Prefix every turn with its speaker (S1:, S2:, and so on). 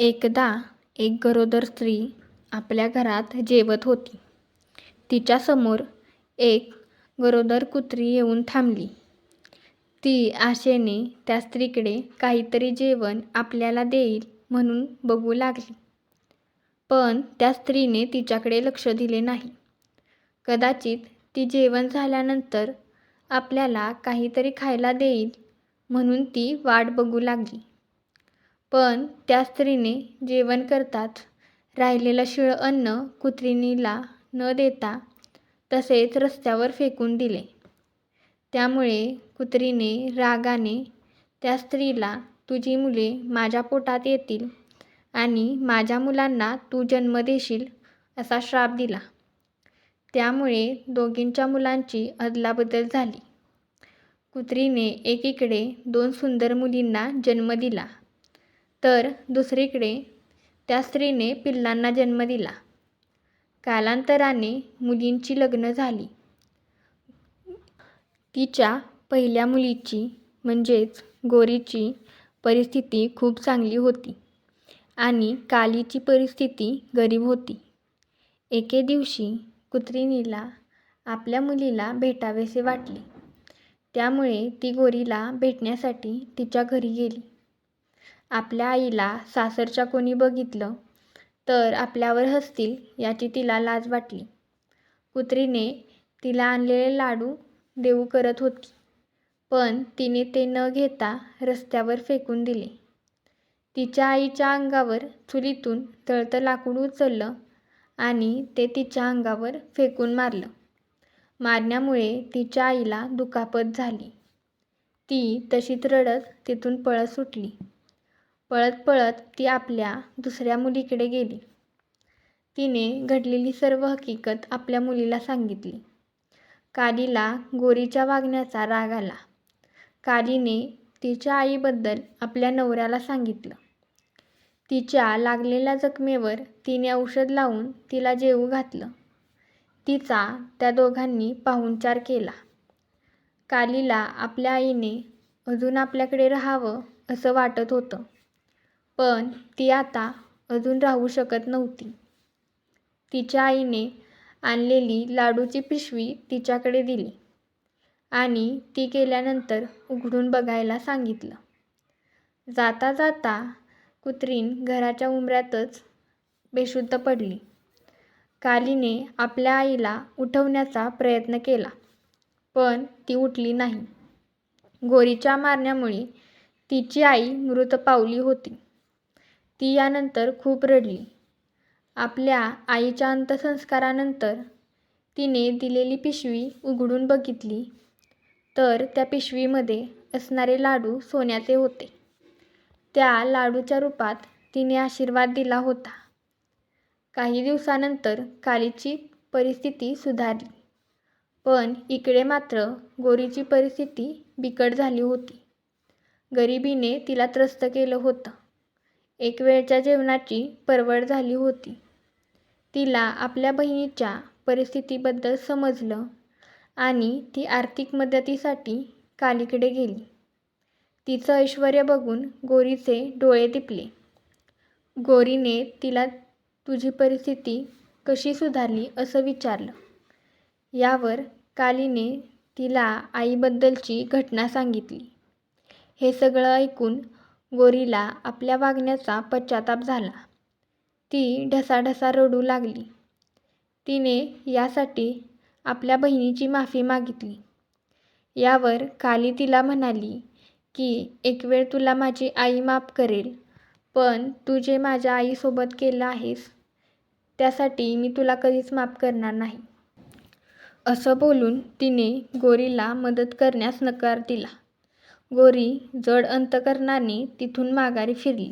S1: एकदा एक गरोदर स्त्री आपल्या घरात जेवत होती. तिच्यासमोर एक गरोदर कुत्री येऊन थांबली. ती आशेने त्या स्त्रीकडे काहीतरी जेवण आपल्याला देईल म्हणून बघू लागली. पण त्या स्त्रीने तिच्याकडे लक्ष दिले नाही. कदाचित ती जेवण झाल्यानंतर आपल्याला काहीतरी खायला देईल म्हणून ती वाट बघू लागली. पण त्या स्त्रीने जेवण करताच राहिलेलं शिळं अन्न कुत्रिणीला न देता तसेच रस्त्यावर फेकून दिले. त्यामुळे कुत्रीने रागाने त्या स्त्रीला तुझी मुले माझ्या पोटात येतील आणि माझ्या मुलांना तू जन्म देशील असा श्राप दिला. त्यामुळे दोघींच्या मुलांची अदलाबदल झाली. कुत्रीने एकीकडे 2 सुंदर मुलींना जन्म दिला तर दुसरीकडे त्या स्त्रीने पिल्लांना जन्म दिला. कालांतराने मुलींची लग्न झाली. तिच्या पहिल्या मुलीची म्हणजेच गोरीची परिस्थिती खूप चांगली होती आणि कालीची परिस्थिती गरीब होती. एके दिवशी कुत्रिणीला आपल्या मुलीला भेटावेसे वाटले. त्यामुळे ती गोरीला भेटण्यासाठी तिच्या घरी गेली. आपल्या आईला सासरच्या कोणी बघितलं तर आपल्यावर हसतील याची तिला लाज वाटली. कुत्रीने तिला आणलेले लाडू देऊ करत होती, पण तिने ते न घेता रस्त्यावर फेकून दिले. तिच्या आईच्या अंगावर चुलीतून जळतं लाकूड उचललं आणि ते तिच्या अंगावर फेकून मारलं. मारण्यामुळे तिच्या आईला दुखापत झाली. ती तशीच रडत तिथून पळत सुटली. पळत पळत ती आपल्या दुसऱ्या मुलीकडे गेली. तिने घडलेली सर्व हकीकत आपल्या मुलीला सांगितली. कालीला गोरीच्या वागण्याचा राग आला. कालीने तिच्या आईबद्दल आपल्या नवऱ्याला सांगितलं. तिच्या लागलेल्या जखमेवर तिने औषध लावून तिला जेवू घातलं. तिचा त्या दोघांनी पाहुणचार केला. कालीला आपल्या आईने अजून आपल्याकडे राहावं असं वाटत होतं, पण ती आता अजून राहू शकत नव्हती. तिच्या आईने आणलेली लाडूची पिशवी तिच्याकडे दिली आणि ती गेल्यानंतर उघडून बघायला सांगितलं. जाता जाता कुत्रीण घराच्या उंबऱ्यातच बेशुद्ध पडली. कालीने आपल्या आईला उठवण्याचा प्रयत्न केला, पण ती उठली नाही. गोरीच्या मारण्यामुळे तिची आई मृत पावली होती. ती यानंतर खूप रडली. आपल्या आईच्या अंत्यसंस्कारानंतर तिने दिलेली पिशवी उघडून बघितली तर त्या पिशवीमध्ये असणारे लाडू सोन्याचे होते. त्या लाडूच्या रूपात तिने आशीर्वाद दिला होता. काही दिवसानंतर कालीची परिस्थिती सुधारली, पण इकडे मात्र गोरीची परिस्थिती बिकट झाली होती. गरिबीने तिला त्रस्त केलं होतं. एक वेळच्या जेवणाची परवड झाली होती. तिला आपल्या बहिणीच्या परिस्थितीबद्दल समजलं आणि ती आर्थिक मदतीसाठी कालीकडे गेली. तिचं ऐश्वर्य बघून गोरीचे डोळे दिपले. गोरीने तिला तुझी परिस्थिती कशी सुधारली असं विचारलं. यावर कालीने तिला आईबद्दलची घटना सांगितली. हे सगळं ऐकून गोरीला आपल्या वागण्याचा पश्चाताप झाला. ती ढसाढसा रडू लागली. तिने यासाठी आपल्या बहिणीची माफी मागितली. यावर काली तिला म्हणाली की एक वेळ तुला माझी आई माफ करेल, पण तू जे माझ्या आईसोबत केलं आहेस त्यासाठी मी तुला कधीच माफ करणार नाही. असं बोलून तिने गोरीला मदत करण्यास नकार दिला. गोरी जड अंतकरणाने तिथून माघारी फिरली.